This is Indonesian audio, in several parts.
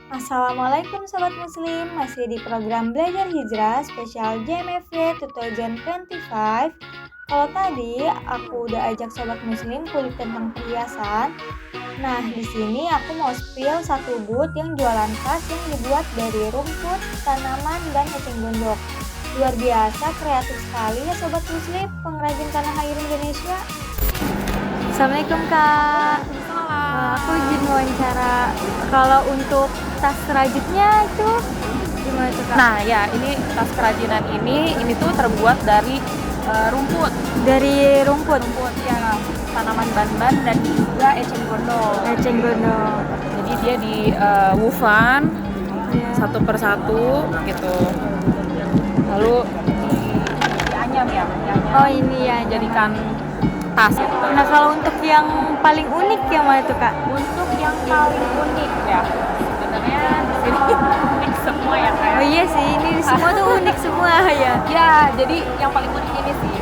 Assalamualaikum Sobat Muslim, masih di program Belajar Hijrah spesial JMFY 2025. Kalau tadi aku udah ajak Sobat Muslim kulik tentang perhiasan. Nah, di sini aku mau spill satu booth yang jualan tas yang dibuat dari rumput, tanaman, dan eceng gondok. Luar biasa kreatif sekali ya Sobat Muslim, pengrajin tanah air Indonesia. Assalamualaikum Kak. Aku izin wawancara. Kalau untuk tas rajutnya itu gimana tuh Kak? Nah ya, ini tas kerajinan ini tuh terbuat dari rumput. Dari rumput Ya, tanaman ban-ban dan juga eceng gondok. Jadi dia di woven satu persatu gitu. Lalu dianyam ya. Oh ini ya. Jadikan tas gitu. Nah kalau untuk yang paling unik yang mana tuh Kak? Untuk yang paling unik ya, sebenarnya di sini unik semua ya kayak. Oh iya sih, ini semua tuh unik semua ya. Ya, jadi yang paling unik ini sih.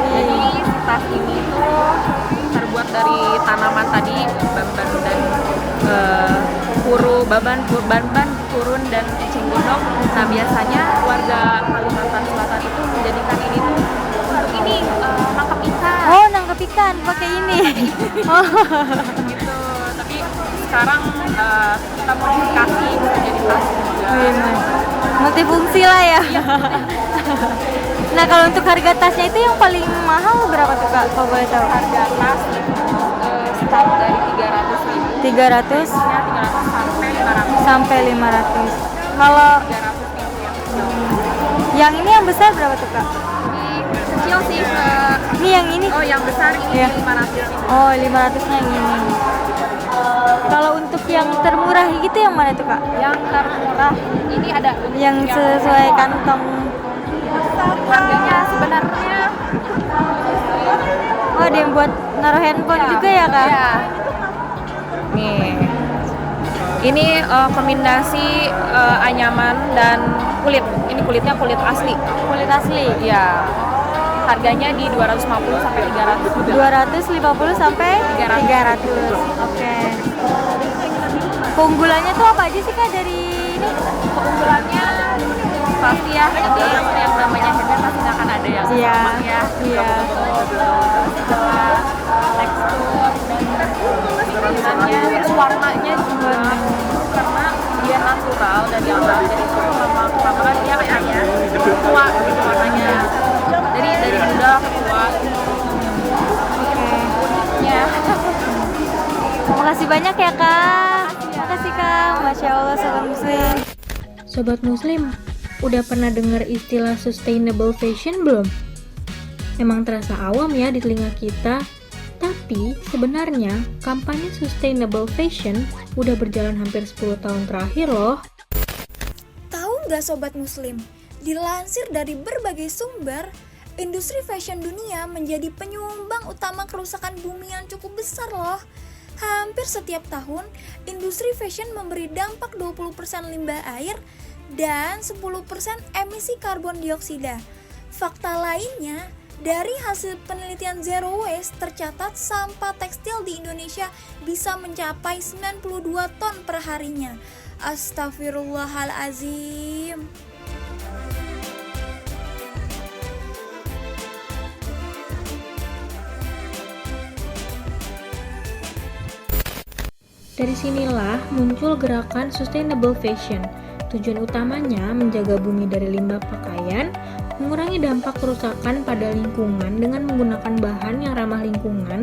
Jadi si tas ini tuh terbuat dari tanaman tadi, ban-ban dan ban-ban, kurun dan eceng gondok. Nah biasanya warga Kalimantan Selatan itu menjadikan ini tuh untuk ini nangkap ikan. Oh nangkep ikan pakai ini. Oh Gitu. Tapi sekarang kita modifikasi menjadi tas juga. Oh iya, multifungsi lah ya. Nah kalau untuk harga tasnya itu yang paling mahal berapa tuh Kak? Kalau boleh tahu? Harga tas start dari 300.000. 300 Ya, 300 sampai 500. Kalau 300 ribu ya. yang ini yang besar berapa tuh Kak? Ini kecil sih. Ini yang ini? Oh yang besar ini Iya. 500 ribu. Oh 500-nya yang ini. Kalau untuk yang termurah gitu yang mana tuh Kak? Yang termurah ini ada Yang sesuai kantong. harganya sebenarnya Oh ada yang buat naruh handphone juga ya Kak? Iya. Nih. Ini kombinasi anyaman dan kulit. Ini kulitnya kulit asli. Kulit asli. Iya. Harganya di 250 sampai 300 juga. 250 sampai 300. Oke. Keunggulannya tuh apa aja sih Kak dari ini? Keunggulannya pasti ya, nanti yang namanya handmade pasti nggak akan ada yang Iya. sama ya. Iya. Segala tekstur dan finingannya, terus warnanya juga karena dia natural dan alam. Jadi lama kan dia kayaknya tua gitu warnanya. Dari muda ke tua. Ya. Makasih banyak ya Kak. Makasih Kak. Masya Allah Sobat Muslim. Sobat Muslim, udah pernah dengar istilah sustainable fashion belum? Emang terasa awam ya di telinga kita, tapi sebenarnya kampanye sustainable fashion udah berjalan hampir 10 tahun terakhir loh. Tahu nggak Sobat Muslim? Dilansir dari berbagai sumber, industri fashion dunia menjadi penyumbang utama kerusakan bumi yang cukup besar loh. Hampir setiap tahun, industri fashion memberi dampak 20% limbah air dan 10% emisi karbon dioksida. Fakta lainnya, dari hasil penelitian Zero Waste tercatat sampah tekstil di Indonesia bisa mencapai 92 ton per harinya. Astagfirullahalazim. Dari sinilah muncul gerakan sustainable fashion. Tujuan utamanya menjaga bumi dari limbah pakaian, mengurangi dampak kerusakan pada lingkungan dengan menggunakan bahan yang ramah lingkungan,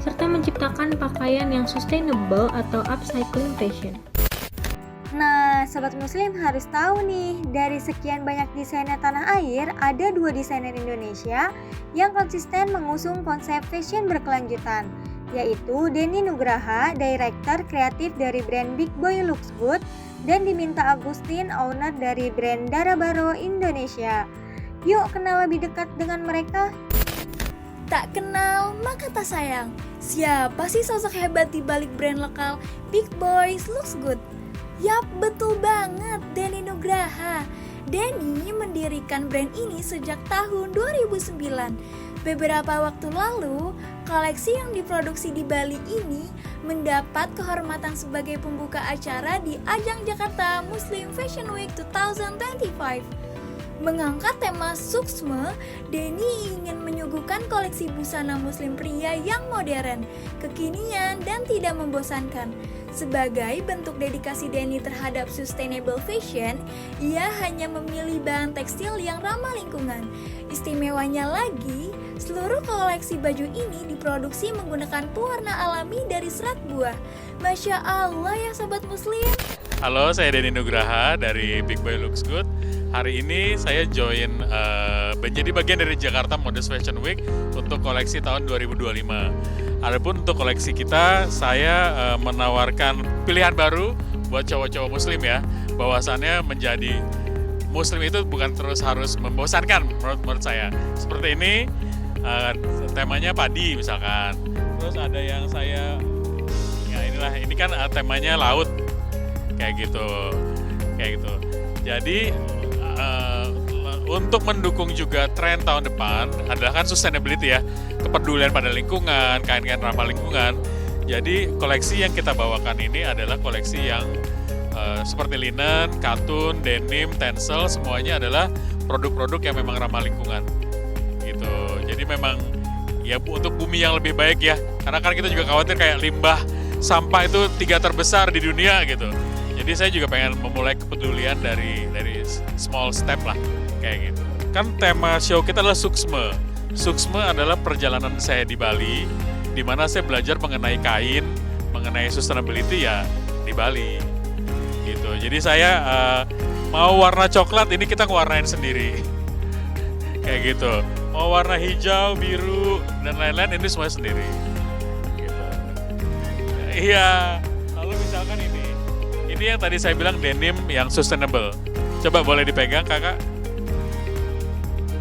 serta menciptakan pakaian yang sustainable atau upcycling fashion. Nah, Sobat Muslim harus tahu nih, dari sekian banyak desainer tanah air, ada 2 desainer Indonesia yang konsisten mengusung konsep fashion berkelanjutan, yaitu Denny Nugraha, Director Kreatif dari brand Big Boy Looks Good, dan Diminta Agustin, owner dari brand Darabaro Indonesia. Yuk kenal lebih dekat dengan mereka. Tak kenal, maka tak sayang. Siapa sih sosok hebat di balik brand lokal Big Boys Looks Good? Yap, betul banget, Denny Nugraha. Denny mendirikan brand ini sejak tahun 2009. Beberapa waktu lalu, Koleksi yang diproduksi di Bali ini mendapat kehormatan sebagai pembuka acara di ajang Jakarta Muslim Fashion Week 2025. Mengangkat tema Suksma, Denny ingin menyuguhkan koleksi busana muslim pria yang modern, kekinian, dan tidak membosankan. Sebagai bentuk dedikasi Denny terhadap sustainable fashion, ia hanya memilih bahan tekstil yang ramah lingkungan. Istimewanya lagi, seluruh koleksi baju ini diproduksi menggunakan pewarna alami dari serat buah. Masya Allah ya Sobat Muslim. Halo, saya Denny Nugraha dari Big Boy Looks Good. Hari ini saya join menjadi bagian dari Jakarta Modest Fashion Week untuk koleksi tahun 2025. Adapun untuk koleksi kita, saya menawarkan pilihan baru buat cowok-cowok muslim ya. Bahwasannya menjadi muslim itu bukan terus harus membosankan menurut saya. Seperti ini, temanya padi misalkan. Terus ada yang saya, ya ini kan temanya laut. Kayak gitu. Jadi untuk mendukung juga tren tahun depan adalah kan sustainability ya, kepedulian pada lingkungan, kain-kain ramah lingkungan. Jadi koleksi yang kita bawakan ini adalah koleksi yang seperti linen, katun, denim, tencel, semuanya adalah produk-produk yang memang ramah lingkungan. Gitu. Jadi memang ya untuk bumi yang lebih baik ya. Karena kan kita juga khawatir kayak limbah sampah itu 3 terbesar di dunia gitu. Jadi saya juga pengen memulai kepedulian dari small step lah, kayak gitu. Kan tema show kita adalah Suksma. Suksma adalah perjalanan saya di Bali, di mana saya belajar mengenai kain, mengenai sustainability ya di Bali. Gitu. Jadi saya mau warna coklat, ini kita ngewarnain sendiri. Kayak gitu. Mau warna hijau, biru, dan lain-lain, ini semua sendiri. Gitu. Iya, lalu misalkan ini yang tadi saya bilang denim yang sustainable. Coba boleh dipegang kakak.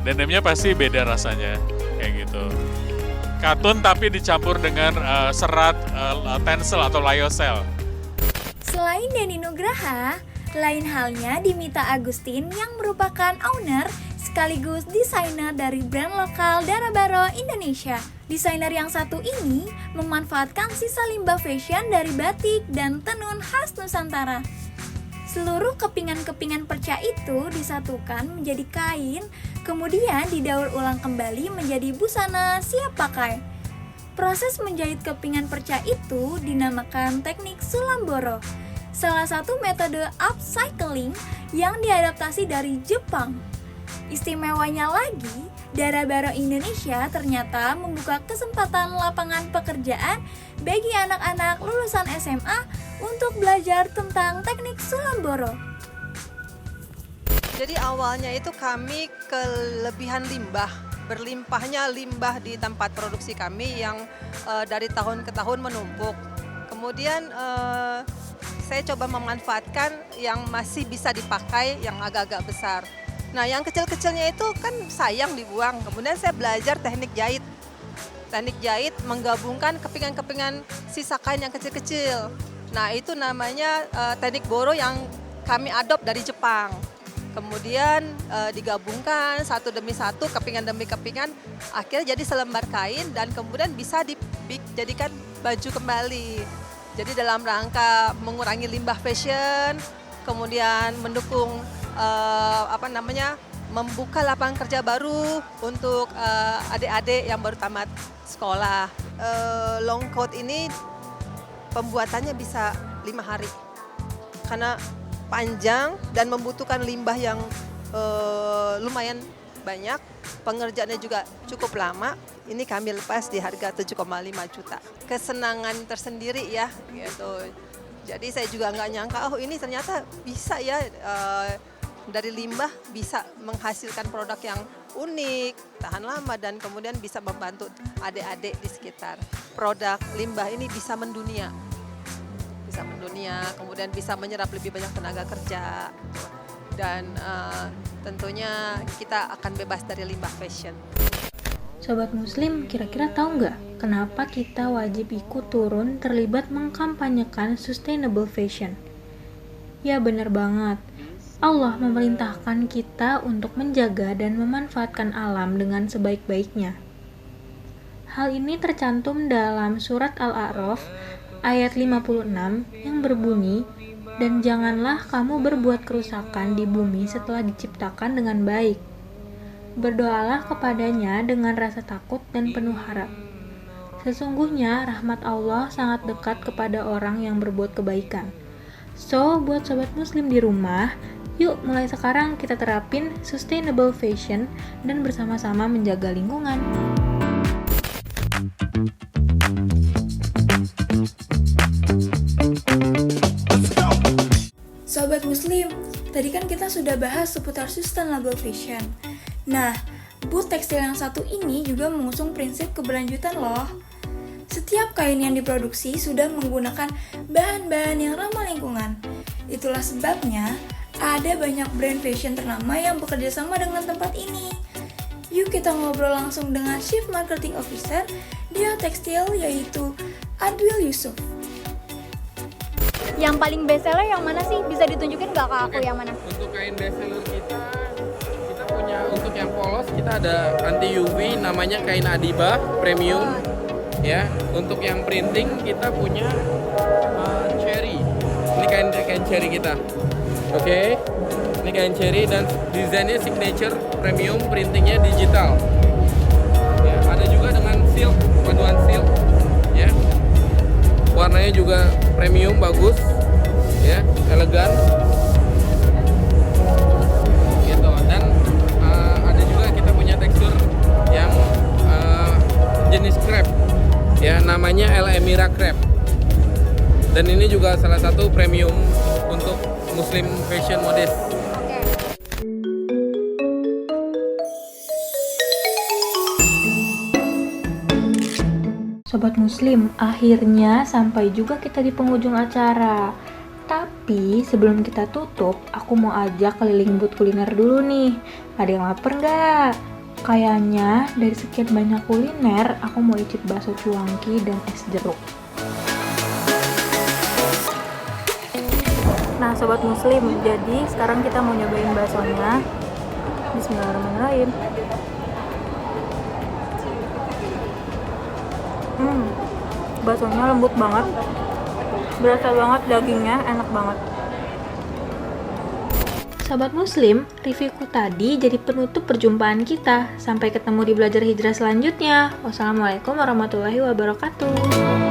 Denimnya pasti beda rasanya, kayak gitu. Katun tapi dicampur dengan serat tencel atau lyocell. Selain Denny Nugraha, lain halnya Dimita Agustin yang merupakan owner sekaligus desainer dari brand lokal Darabaro Indonesia. Desainer yang satu ini memanfaatkan sisa limbah fashion dari batik dan tenun khas Nusantara. Seluruh kepingan-kepingan perca itu disatukan menjadi kain, kemudian didaur ulang kembali menjadi busana siap pakai. Proses menjahit kepingan perca itu dinamakan teknik sulamboro, salah satu metode upcycling yang diadaptasi dari Jepang. Istimewanya lagi, Darabaro Indonesia ternyata membuka kesempatan lapangan pekerjaan bagi anak-anak lulusan SMA untuk belajar tentang teknik sulamboro. Jadi awalnya itu kami kelebihan limbah, berlimpahnya limbah di tempat produksi kami yang dari tahun ke tahun menumpuk. Kemudian saya coba memanfaatkan yang masih bisa dipakai yang agak-agak besar. Nah yang kecil-kecilnya itu kan sayang dibuang, kemudian saya belajar teknik jahit. Teknik jahit menggabungkan kepingan-kepingan sisa kain yang kecil-kecil. Nah itu namanya teknik boro yang kami adopt dari Jepang. Kemudian digabungkan satu demi satu, kepingan demi kepingan, akhirnya jadi selembar kain dan kemudian bisa dijadikan baju kembali. Jadi dalam rangka mengurangi limbah fashion, kemudian mendukung membuka lapangan kerja baru untuk adik-adik yang baru tamat sekolah. Long coat ini pembuatannya bisa 5 hari karena panjang dan membutuhkan limbah yang lumayan banyak. Pengerjaannya juga cukup lama. Ini kami lepas di harga 7,5 juta. Kesenangan tersendiri ya gitu. Jadi saya juga nggak nyangka, oh ini ternyata bisa ya dari limbah bisa menghasilkan produk yang unik, tahan lama, dan kemudian bisa membantu adik-adik di sekitar. Produk limbah ini bisa mendunia, kemudian bisa menyerap lebih banyak tenaga kerja, dan tentunya kita akan bebas dari limbah fashion. Sobat Muslim, kira-kira tahu nggak kenapa kita wajib ikut turun terlibat mengkampanyekan sustainable fashion? Ya benar banget, Allah memerintahkan kita untuk menjaga dan memanfaatkan alam dengan sebaik-baiknya. Hal ini tercantum dalam surat Al-A'raf ayat 56 yang berbunyi, "Dan janganlah kamu berbuat kerusakan di bumi setelah diciptakan dengan baik. Berdoalah kepadanya dengan rasa takut dan penuh harap. Sesungguhnya rahmat Allah sangat dekat kepada orang yang berbuat kebaikan." So, buat sobat muslim di rumah, yuk mulai sekarang kita terapin sustainable fashion dan bersama-sama menjaga lingkungan. Sobat Muslim, tadi kan kita sudah bahas seputar sustainable fashion. Nah, booth tekstil yang satu ini juga mengusung prinsip keberlanjutan loh. Setiap kain yang diproduksi sudah menggunakan bahan-bahan yang ramah lingkungan. Itulah sebabnya ada banyak brand fashion ternama yang bekerja sama dengan tempat ini. Yuk kita ngobrol langsung dengan Chief Marketing Officer Dia Tekstil, yaitu Adwil Yusuf. Yang paling best seller yang mana sih? Bisa ditunjukin nggak ke aku yang mana? Untuk kain best seller kita punya untuk yang polos kita ada anti UV namanya kain Adiba premium. Ya, untuk yang printing kita punya cherry. Ini kain cherry kita. Oke. Ini kain cherry dan desainnya signature premium, printingnya digital. Ya, ada juga dengan silk, paduan silk. Ya. Warnanya juga premium, bagus, ya, elegan, gitu. Dan ada juga kita punya tekstur yang jenis crepe, ya, namanya El Emira Crepe. Dan ini juga salah satu premium untuk Muslim fashion modest. Sobat Muslim, akhirnya sampai juga kita di penghujung acara. Tapi sebelum kita tutup, aku mau ajak keliling booth kuliner dulu nih. Ada yang lapar nggak? Kayaknya dari sekian banyak kuliner, aku mau icip bakso cuangki dan es jeruk. Nah Sobat Muslim, jadi sekarang kita mau nyobain baksonya. Bismillahirrahmanirrahim. Baksonya lembut banget, berasa banget dagingnya, enak banget. Sobat Muslim, reviewku tadi jadi penutup perjumpaan kita. Sampai ketemu di Belajar Hijrah selanjutnya. Wassalamualaikum warahmatullahi wabarakatuh.